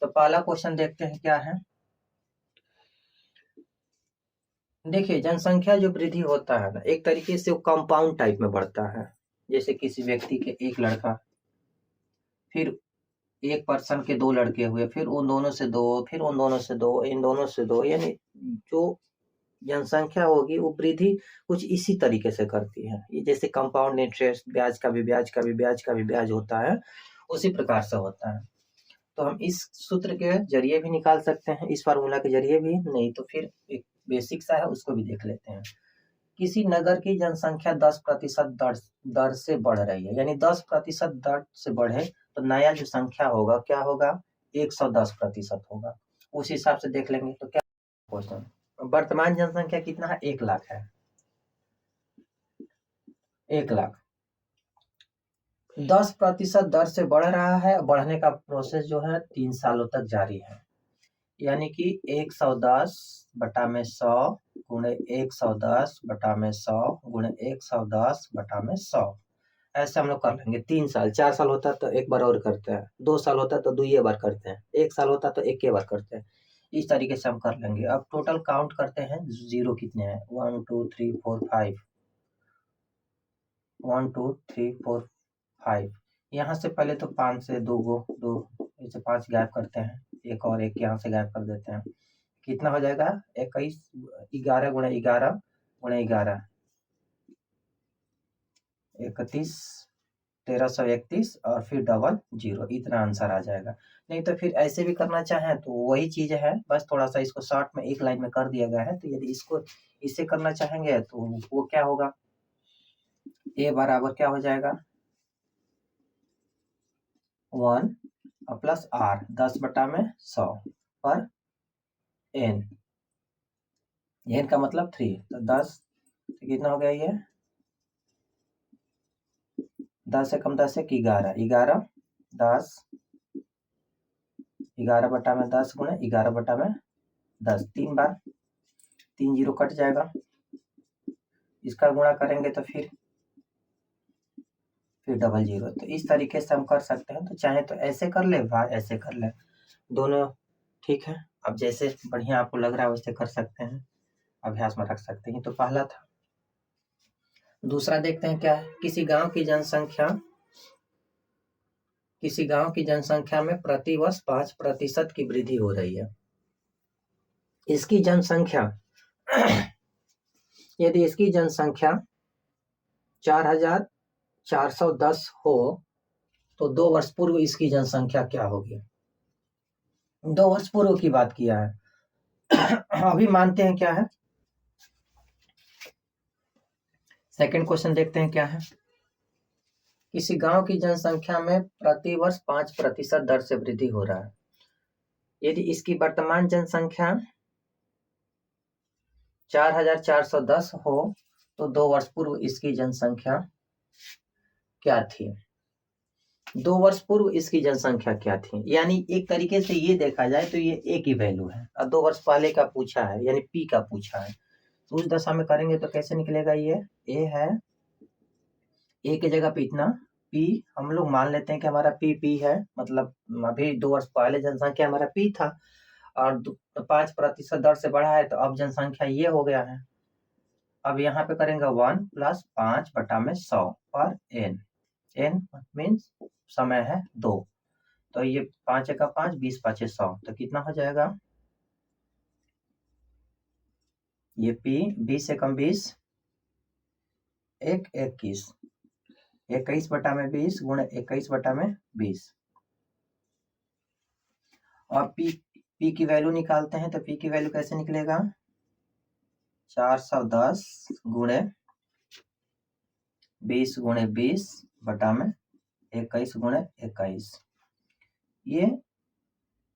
तो पहला क्वेश्चन देखते हैं क्या है। देखिए, जनसंख्या जो वृद्धि होता है ना, एक तरीके से वो कंपाउंड टाइप में बढ़ता है। जैसे किसी व्यक्ति के एक लड़का, फिर एक पर्सन के दो लड़के हुए, फिर उन दोनों से दो, फिर उन दोनों से दो, इन दोनों से दो, यानी जो जनसंख्या होगी वो वृद्धि कुछ इसी तरीके से करती है। ये जैसे कंपाउंड इंटरेस्ट, ब्याज का भी ब्याज का भी ब्याज का भी ब्याज होता है, उसी प्रकार से होता है। तो हम इस सूत्र के जरिए भी निकाल सकते हैं, इस फार्मूला के जरिए भी, नहीं तो फिर एक बेसिक सा है उसको भी देख लेते हैं। किसी नगर की जनसंख्या 10% दर से बढ़ रही है, यानी 10% दर से बढ़े तो नया जो संख्या होगा क्या होगा, 110% होगा। उस हिसाब से देख लेंगे तो क्या क्वेश्चन। वर्तमान जनसंख्या कितना है, 1 लाख है। 1 लाख 10% दर से बढ़ रहा है, बढ़ने का प्रोसेस जो है 3 सालों तक जारी है। यानी कि 110/100 गुणे 110/100 गुणे 110/100, ऐसे हम लोग कर लेंगे। 3 साल, 4 साल होता है तो एक बार और करते हैं, 2 साल होता है तो 2 बार करते हैं, 1 साल होता है तो 1 बार करते हैं। इस तरीके से हम कर लेंगे। अब टोटल काउंट करते हैं, जीरो कितने हैं, 1 2 3 4 5, 1 2 3 4 5। यहाँ से पहले तो 5 से 2 ऐसे 5 गायब करते हैं, एक और एक यहाँ से गायब कर देते हैं। कितना हो जाएगा, 21, 11 गुणे 11 गुणे 11, 31, 1331 और फिर डबल जीरो, इतना आंसर आ जाएगा। नहीं तो फिर ऐसे भी करना चाहें तो वही चीज है, बस थोड़ा सा इसको शॉर्ट में एक लाइन में कर दिया गया है। तो यदि इसको इससे करना चाहेंगे तो वो क्या होगा, a बराबर क्या हो जाएगा, 1 प्लस r 10/100 पर n, n का मतलब 3, तो 10 तो कितना हो गया, ये 10 से कम 10 से 11, 11 10, 11/10 गुणे 11/10, 3 बार, 3 जीरो कट जाएगा। इसका गुणा करेंगे तो फिर डबल जीरो। तो इस तरीके से हम कर सकते हैं। तो चाहे तो ऐसे कर ले, ऐसे कर ले, दोनों ठीक है। अब जैसे बढ़िया आपको लग रहा है वैसे कर सकते हैं, अभ्यास में रख सकते हैं। तो पहला था। दूसरा देखते हैं क्या है। किसी गांव की जनसंख्या में प्रतिवर्ष 5% की वृद्धि हो रही है। इसकी जनसंख्या यदि इसकी जनसंख्या 4410 हो तो 2 वर्ष पूर्व इसकी जनसंख्या क्या होगी। 2 वर्ष पूर्व की बात किया है। अभी मानते हैं क्या है। सेकंड क्वेश्चन देखते हैं क्या है। किसी गांव की जनसंख्या में प्रतिवर्ष 5% दर से वृद्धि हो रहा है। यदि इसकी वर्तमान जनसंख्या 4410 हो तो 2 वर्ष पूर्व इसकी जनसंख्या क्या थी। 2 वर्ष पूर्व इसकी जनसंख्या क्या थी, यानी एक तरीके से ये देखा जाए तो ये ए की वैल्यू है और 2 वर्ष पहले का पूछा है, यानी पी का पूछा है। तो उस दशा में करेंगे तो कैसे निकलेगा, ये ए है, ए की जगह पे इतना पी हम लोग मान लेते हैं कि हमारा पी है, मतलब अभी 2 वर्ष पहले जनसंख्या हमारा पी था और 5% दर से बढ़ा है, तो अब जनसंख्या ये हो गया है। अब यहाँ पे करेंगे 1 + 5/100 पर n मीन्स समय है 2, तो ये 5 का 5, 20 5 100, तो कितना हो जाएगा, ये पी 20 से कम 20, 21, 21/20 गुणे 21/20। और पी की वैल्यू निकालते हैं, तो पी की वैल्यू कैसे निकलेगा, 410 गुणे 20 गुणे 20/21 गुणे 21। ये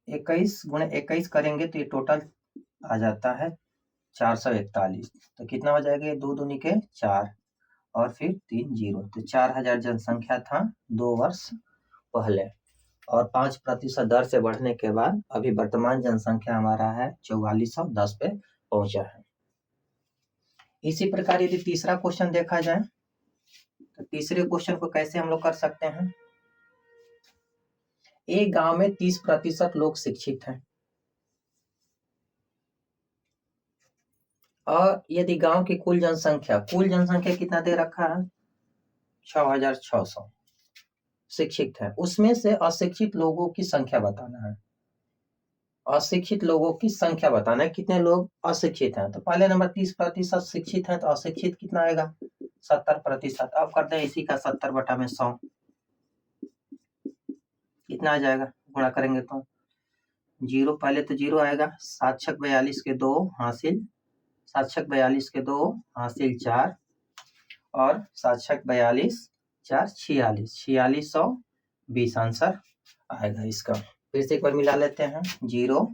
21 गुणे 21 करेंगे तो ये टोटल आ जाता है 441। तो कितना हो जाएगा, ये 2 दूनी के 4 और फिर 3 जीरो, तो 4000 जनसंख्या था 2 वर्ष पहले, और 5% दर से बढ़ने के बाद अभी वर्तमान जनसंख्या हमारा है 4410 पे पहुंचा है। इसी प्रकार यदि तीसरा क्वेश्चन देखा जाए तो तीसरे क्वेश्चन को कैसे हम लोग कर सकते हैं। एक गांव में 30% लोग शिक्षित हैं, और यदि गांव की कुल जनसंख्या कितना दे रखा है 6600 शिक्षित है, उसमें से अशिक्षित लोगों की संख्या बताना है। अशिक्षित लोगों की संख्या बताना है, कितने लोग अशिक्षित हैं। तो पहले नंबर 30% शिक्षित है, तो अशिक्षित कितना आएगा 70%। अब करते हैं इसी का 70/100 कितना आ जाएगा, गुणा करेंगे तो 0, पहले तो 0 आएगा। 7 छक 42 के 2 हासिल, 7 छक 42 के 2 हासिल 4, और 7 छक 42 4 46, 4620 आंसर आएगा इसका। फिर से एक बार मिला लेते हैं। 0,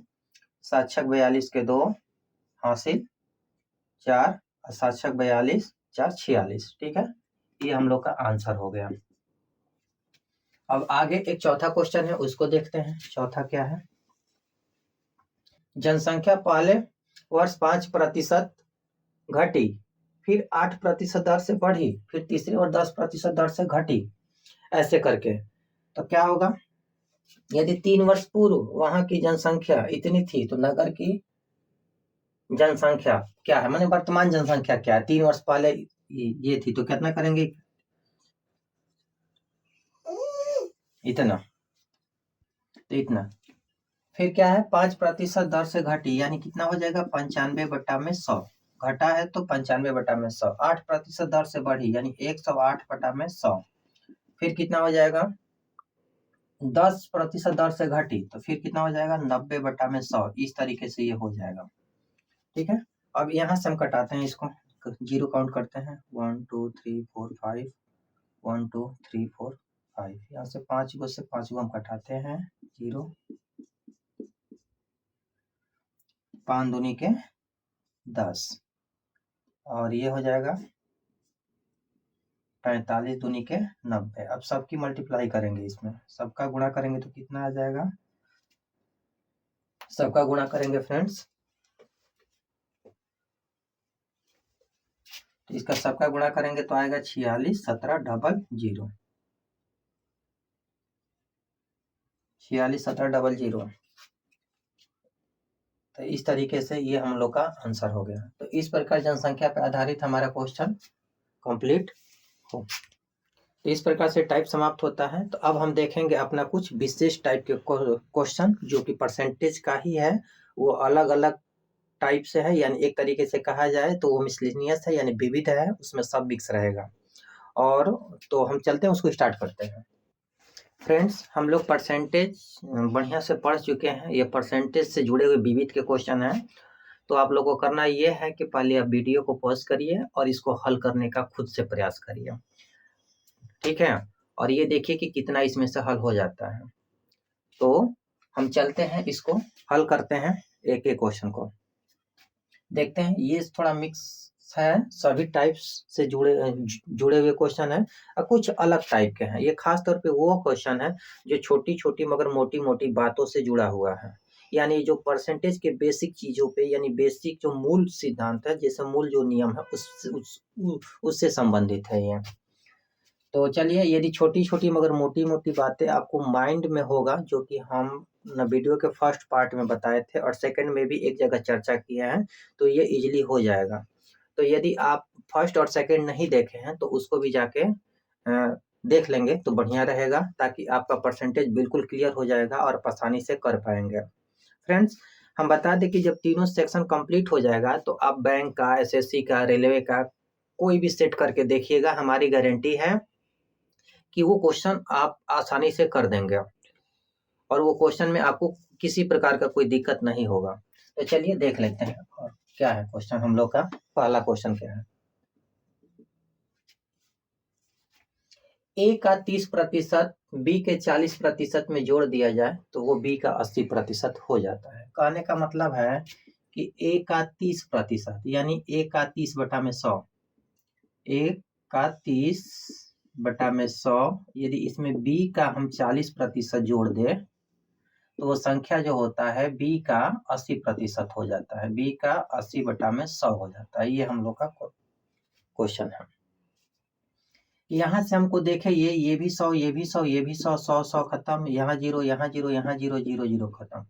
7 छक 42 के 2 हासिल 4, 7 छक 42 4 46। ठीक है, ये हम लोग का आंसर हो गया। अब आगे एक चौथा क्वेश्चन है, उसको देखते हैं। चौथा क्या है, जनसंख्या पहले वर्ष 5% घटी, फिर 8% दर से बढ़ी, फिर तीसरे और 10% दर से घटी, ऐसे करके। तो क्या होगा, यदि 3 वर्ष पूर्व वहां की जनसंख्या इतनी थी, तो नगर की जनसंख्या क्या है, माने वर्तमान जनसंख्या क्या है, 3 वर्ष पहले ये थी, तो कितना करेंगे, इतना, तो इतना। फिर क्या है, 5% दर से घटी, यानी कितना हो जाएगा 95/100, घटा है तो 95/100। 8% दर से बढ़ी, यानी 108/100। फिर कितना हो जाएगा, 10% दर से घटी, तो फिर कितना हो जाएगा 90/100। इस तरीके से ये हो जाएगा। ठीक है, अब यहाँ से हम कटाते हैं इसको, 0 काउंट करते हैं, 1 2 3 4 5, 1 2 3 4 5, यहाँ से 5 गो से 5 गो हम कटाते हैं, 0, 5 दूनी के 10, और ये हो जाएगा 45 दूनी के 90। अब सबकी मल्टीप्लाई करेंगे, इसमें सबका गुणा करेंगे तो कितना आ जाएगा, सबका गुणा करेंगे फ्रेंड्स, तो इसका सबका गुणा करेंगे तो आएगा 46 17 00, 46 17 00। तो इस तरीके से ये हम लोग का आंसर हो गया। तो इस प्रकार जनसंख्या पर आधारित हमारा क्वेश्चन कंप्लीट हो। तो इस प्रकार से टाइप समाप्त होता है। तो अब हम देखेंगे अपना कुछ विशेष टाइप के क्वेश्चन, जो कि परसेंटेज का ही है, वो अलग अलग टाइप से है, यानी एक तरीके से कहा जाए तो वो मिसलेनियस है, यानी विविध है, उसमें सब मिक्स रहेगा। और तो हम चलते हैं, उसको स्टार्ट करते हैं। फ्रेंड्स, हम लोग परसेंटेज बढ़िया से पढ़ चुके हैं। ये परसेंटेज से जुड़े हुए विविध के क्वेश्चन हैं। तो आप लोगों को करना ये है कि पहले आप वीडियो को पॉज करिए और इसको हल करने का खुद से प्रयास करिए। ठीक है, और ये देखिए कि कितना इसमें से हल हो जाता है। तो हम चलते हैं, इसको हल करते हैं, एक एक क्वेश्चन को देखते हैं। ये थोड़ा मिक्स है, सभी टाइप्स से जुड़े हुए क्वेश्चन है, और कुछ अलग टाइप के हैं। ये खास तौर पे वो क्वेश्चन है जो छोटी छोटी मगर मोटी मोटी बातों से जुड़ा हुआ है, यानी जो परसेंटेज के बेसिक चीजों पे, यानी बेसिक जो मूल सिद्धांत है, जैसे मूल जो नियम है, उससे संबंधित है ये। तो चलिए, यदि छोटी छोटी मगर मोटी मोटी बातें आपको माइंड में होगा, जो कि हम वीडियो के फर्स्ट पार्ट में बताए थे और सेकंड में भी एक जगह चर्चा किए हैं, तो ये इजीली हो जाएगा। तो यदि आप फर्स्ट और सेकंड नहीं देखे हैं तो उसको भी जाके देख लेंगे तो बढ़िया रहेगा, ताकि आपका परसेंटेज बिल्कुल क्लियर हो जाएगा और आसानी से कर पाएंगे। फ्रेंड्स, हम बता दें कि जब तीनों सेक्शन कंप्लीट हो जाएगा तो आप बैंक का, एसएससी का, रेलवे का कोई भी सेट करके देखिएगा। हमारी गारंटी है कि वो क्वेश्चन आप आसानी से कर देंगे, और वो क्वेश्चन में आपको किसी प्रकार का कोई दिक्कत नहीं होगा। तो चलिए देख लेते हैं, और क्या है क्वेश्चन हम लोग का। पहला क्वेश्चन क्या है, ए का 30% बी के 40% में जोड़ दिया जाए तो वो बी का 80% हो जाता है। कहने का मतलब है कि ए का 30%, यानी ए का 30/100, ए का 30 बटा में 100, यदि इसमें b का हम 40% जोड़ दे तो वो संख्या जो होता है b का 80% हो जाता है। b का 80 बटा में 100 हो जाता है। ये हम लोग का क्वेश्चन है। यहाँ से हमको देखे ये भी 100, ये भी 100, ये भी 100, 100 100 खत्म, यहाँ 0, यहाँ 0, यहाँ 0, 0 0 खत्म।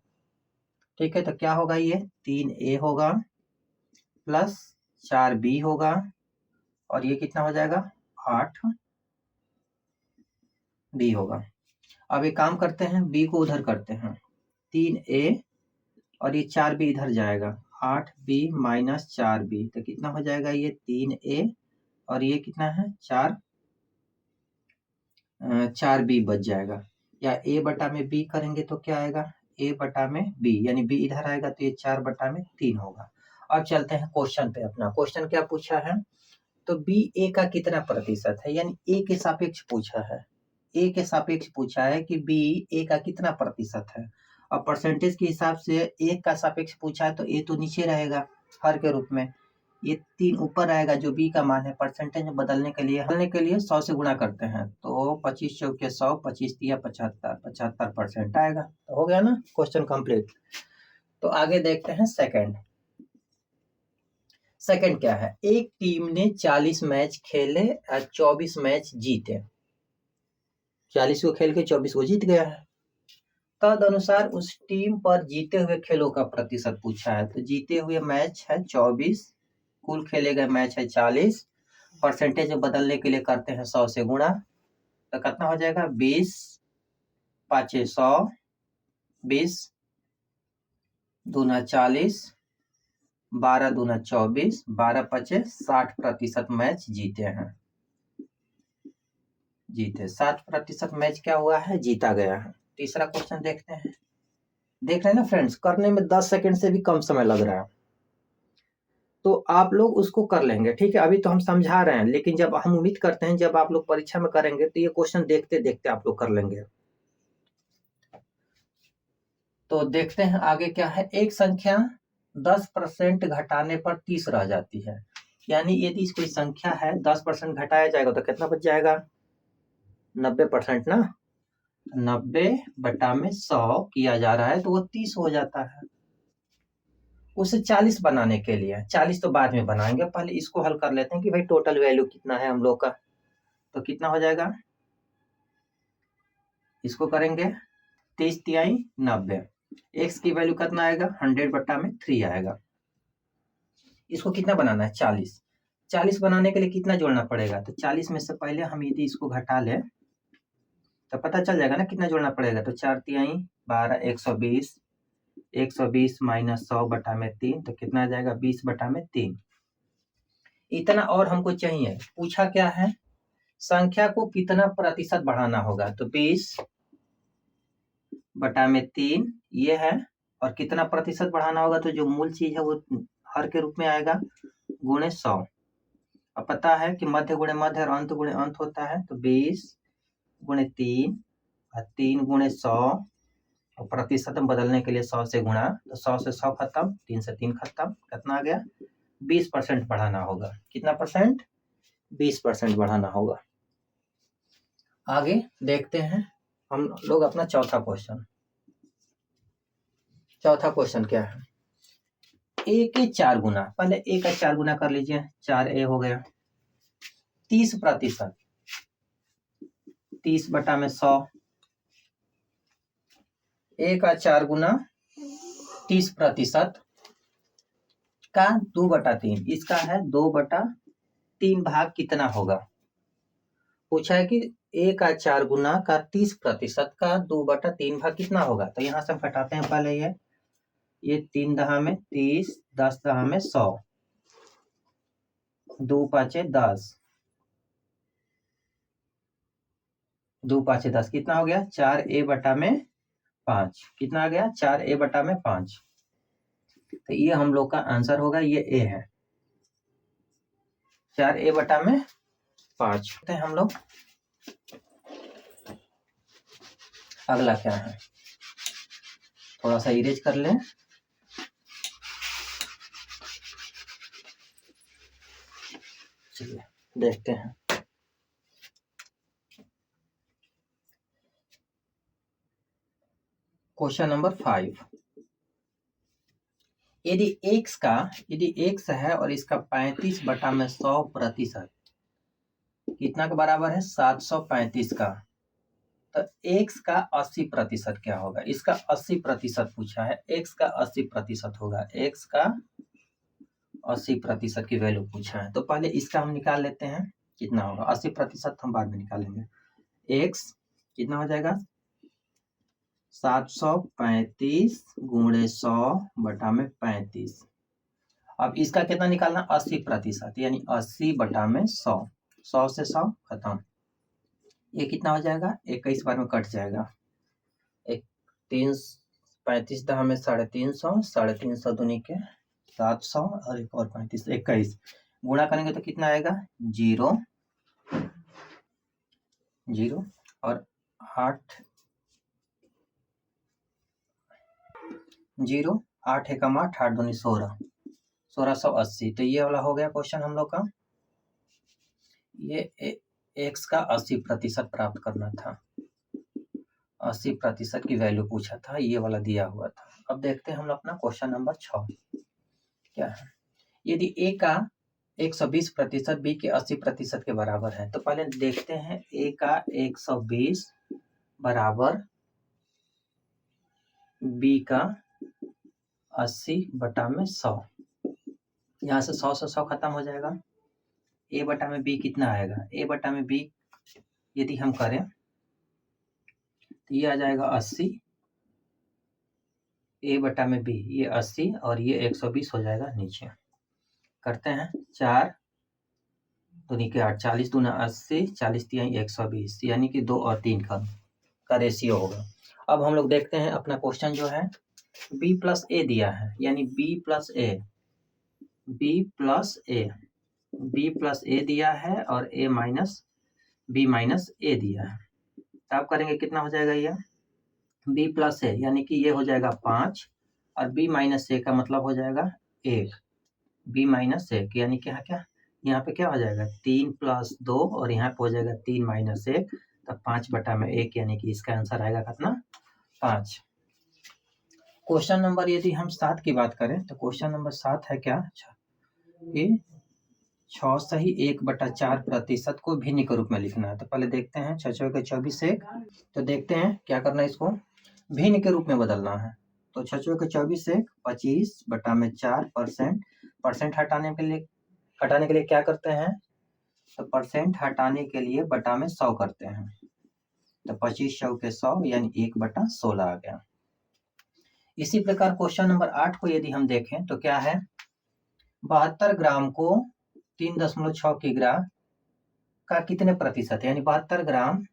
ठीक है, तो क्या होगा, ये 3a होगा प्लस 4b होगा और ये कितना हो जाएगा 8b होगा। अब एक काम करते हैं, b को उधर करते हैं, 3a और ये 4b इधर जाएगा, 8b माइनस 4b, तो कितना हो जाएगा, ये 3a और ये कितना है 4b बच जाएगा। या a बटा में b करेंगे तो क्या आएगा, a बटा में b, यानी b इधर आएगा तो ये 4 बटा में 3 होगा। अब चलते हैं क्वेश्चन पे अपना। क्वेश्चन क्या पूछा है, तो b a का कितना प्रतिशत है, यानी a के सापेक्ष पूछा है। a के सापेक्ष पूछा है कि b a का कितना प्रतिशत है। अब परसेंटेज के हिसाब से 1 का सापेक्ष पूछा है तो a तो नीचे रहेगा हर के रूप में, ये 3 ऊपर आएगा जो b का मान है। परसेंटेज में बदलने के लिए 100 से गुणा करते हैं तो 25 चौके 100, 25 दिया 75, 75% आएगा। तो हो गया ना क्वेश्चन कंप्लीट। तो आगे देखते हैं सेकंड क्या है, एक टीम ने 40 मैच खेले और 24 मैच जीते। 40 को खेल के 24 को जीत गया है। तद अनुसार उस टीम पर जीते हुए खेलों का प्रतिशत पूछा है। तो जीते हुए मैच है 24, कुल खेले गए मैच है 40, परसेंटेज में बदलने के लिए करते हैं 100 से गुणा, तो कितना हो जाएगा 20 5 100, 20 दूना 40, 12 दूना 24, 12 5 60% मैच जीते हैं। 60% मैच क्या हुआ है, जीता गया है। तीसरा क्वेश्चन देखते हैं। देख रहे हैं ना फ्रेंड्स, करने में 10 सेकंड से भी कम समय लग रहा है, तो आप लोग उसको कर लेंगे। ठीक है, अभी तो हम समझा रहे हैं, लेकिन जब हम उम्मीद करते हैं जब आप लोग परीक्षा में करेंगे तो ये क्वेश्चन देखते देखते आप लोग कर लेंगे। तो देखते हैं आगे क्या है। एक संख्या 10% घटाने पर 30 रह जाती है, यानी यदि कोई संख्या है 10% घटाया जाएगा तो कितना बच जाएगा, 90% ना। 90 बटा में 100 किया जा रहा है तो वो 30 हो जाता है। उसे 40 बनाने के लिए, 40 तो बाद में बनाएंगे, पहले इसको हल कर लेते हैं कि भाई टोटल वैल्यू कितना है हम लोग का। तो कितना हो जाएगा, इसको करेंगे 30 तिहाई 90, x की वैल्यू कितना आएगा 100 बटा में 3 आएगा। इसको कितना बनाना है 40, 40 बनाने के लिए कितना जोड़ना पड़ेगा, तो 40 में से पहले हम यदि इसको घटा ले तो पता चल जाएगा ना कितना जोड़ना पड़ेगा। तो 4 तिहाई 12, 120, 120 माइनस 100 बटा में 3, तो कितना आ जाएगा 20 बटा में 3। इतना और हमको चाहिए। पूछा क्या है, संख्या को कितना प्रतिशत बढ़ाना होगा, तो 20 बटा में 3 ये है, और कितना प्रतिशत बढ़ाना होगा, तो जो मूल चीज है वो हर के रूप में आएगा गुणे 100। अब पता है कि मध्य गुणे मध्य और अंत गुणे अंत होता है, तो 20 गुणे 3 और 3 गुणे 100, और प्रतिशत में बदलने के लिए 100 से गुणा, तो 100 से 100 खत्म, 3 से 3 खत्म, कितना आ गया 20% बढ़ाना होगा। कितना परसेंट, 20% बढ़ाना होगा। आगे देखते हैं हम लोग अपना चौथा क्वेश्चन क्या है, a के 4 गुना, पहले a का 4 गुना कर लीजिए, 4a हो गया, 30%, 30 बटा में 100, a का 4 गुना 30% का 2 बटा 3, इसका है 2 बटा 3 भाग कितना होगा। पूछा है कि a का 4 गुना का 30% का 2 बटा 3 भाग कितना होगा। तो यहाँ से हम घटाते हैं पहले ये 3 दहा में 30, 10 दहा में 100, 2 पाँचे 10, 2 पाँचे 10, कितना हो गया 4a बटा में 5, कितना आ गया 4a बटा में 5। तो ये हम लोग का आंसर होगा, ये a है, 4a बटा में 5। हम लोग अगला क्या है, थोड़ा सा इरेज कर लें। चलिए देखते हैं। क्वेश्चन नंबर 5, यदि x है और इसका 35/100% कितना के बराबर है? 735 का, तो x का 80% क्या होगा? इसका 80% पूछा है, x का 80% होगा, x का 80% की वैल्यू पूछा है। तो पहले इसका हम निकाल लेते हैं, कितना होगा? 80% हम बाद में निकालेंगे। x कितना हो जाएगा? 735 गुणे 100/35। अब इसका कितना निकालना? 80%, यानी 80/100। 100 से 100 खत्म। ये कितना हो जाएगा? 21 बार में कट जाएगा। 35 दहा में 350, 350 दूनी के 700 और एक और 35, 21 गुणा करेंगे तो कितना आएगा? 0 0 और 8 0 8 एकम 8 8 दूनी 16, 1680। तो ये वाला हो गया क्वेश्चन हम लोग का। ये x का 80% प्राप्त करना था, 80% की वैल्यू पूछा था, ये वाला दिया हुआ था। अब देखते हैं हम लोग अपना क्वेश्चन नंबर 6 क्या है। यदि a का 120%, b के 80% के बराबर है, तो पहले देखते हैं a का 120 बराबर b का 80/100। यहाँ से 100 से 100 खत्म हो जाएगा। a बटा में b कितना आएगा? a बटा में b यदि हम करें तो ये आ जाएगा 80, a बटा में b ये 80 और ये 120 हो जाएगा नीचे। करते हैं 4 दूनी के 8, 40 दूना 80, 40 तिया 120, यानी कि 2 और 3 का रेशियो होगा। अब हम लोग देखते हैं अपना क्वेश्चन जो है, b प्लस a दिया है, यानी b प्लस a दिया है और a minus b minus a दिया है। तो आप करेंगे कितना हो जाएगा? ये b प्लस a यानी कि ये हो जाएगा 5 और b माइनस a का मतलब हो जाएगा 1, b माइनस 1 यानी कि यहाँ पे क्या हो जाएगा? 3 + 2 और यहाँ पे हो जाएगा 3 - 1, तब 5/1, यानी कि इसका आंसर आएगा कितना? 5। क्वेश्चन नंबर यदि हम 7 की बात करें तो क्वेश्चन नंबर 7 है क्या? ये 6 सही 1/4% को भिन्न के रूप में लिखना है। तो पहले देखते हैं 6 के 24 1, तो देखते हैं क्या करना है, इसको भिन्न के रूप में बदलना है। तो 6 के 24 1 25/4%, परसेंट हटाने के लिए क्या करते हैं? तो परसेंट हटाने के लिए बटा में 100 करते हैं। तो 25 100 के 100 यानी 1/16 आ गया। इसी प्रकार क्वेश्चन नंबर 8 को यदि हम देखें तो क्या है? 72 ग्राम को 3.6 किग्रा का कितने प्रतिशत है, यानी 72 ग्राम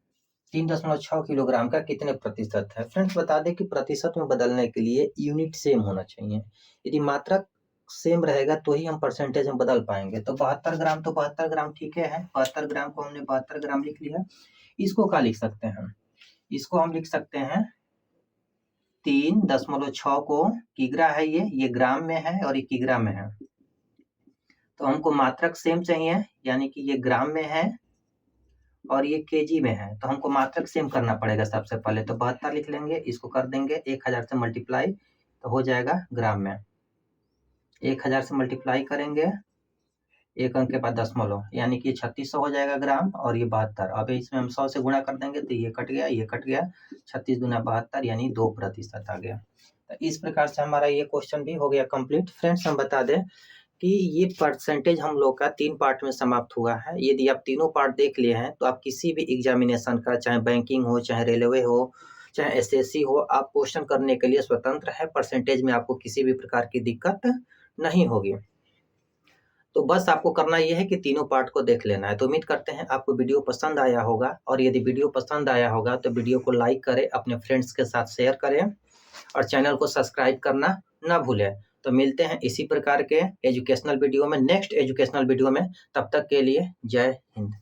3.6 किलोग्राम का कितने प्रतिशत है? फ्रेंड्स बता दें कि प्रतिशत में बदलने के लिए यूनिट सेम होना चाहिए। यदि मात्रक सेम रहेगा तो ही हम परसेंटेज में बदल पाएंगे। तो 72 ग्राम तो 72 ग्राम ठीक है, 72 ग्राम को हमने 72 ग्राम लिख लिया। इसको क्या लिख सकते हैं? इसको हम लिख सकते हैं 3.6 को किग्रा है, ये ग्राम में है और ये किग्रा में है। तो हमको मात्रक सेम चाहिए, यानी कि ये ग्राम में है और ये केजी में है, तो हमको मात्रक सेम करना पड़ेगा। सबसे पहले तो 72 लिख लेंगे, इसको कर देंगे 1000 से मल्टीप्लाई, तो हो जाएगा ग्राम में। 1000 से मल्टीप्लाई करेंगे, एक अंक के बाद दशमलव, यानी कि 3600 हो जाएगा ग्राम, और ये 72। अब इसमें हम 100 से गुणा कर देंगे तो ये कट गया, 36 दूना 72 यानी 2% आ गया। तो इस प्रकार से हमारा ये क्वेश्चन भी हो गया कंप्लीट। फ्रेंड्स हम बता दें कि ये परसेंटेज हम लोग का 3 पार्ट में समाप्त हुआ है। यदि आप तीनों पार्ट देख लिए हैं तो आप किसी भी एग्जामिनेशन का, चाहे बैंकिंग हो, चाहे रेलवे हो, चाहे एसएससी हो, आप क्वेश्चन करने के लिए स्वतंत्र है। परसेंटेज में आपको किसी भी प्रकार की दिक्कत नहीं होगी। तो बस आपको करना यह है कि तीनों पार्ट को देख लेना है। तो उम्मीद करते हैं आपको वीडियो पसंद आया होगा, और यदि वीडियो पसंद आया होगा तो वीडियो को लाइक करें, अपने फ्रेंड्स के साथ शेयर करें और चैनल को सब्सक्राइब करना ना भूलें। तो मिलते हैं इसी प्रकार के एजुकेशनल वीडियो में, नेक्स्ट एजुकेशनल वीडियो में। तब तक के लिए जय हिंद।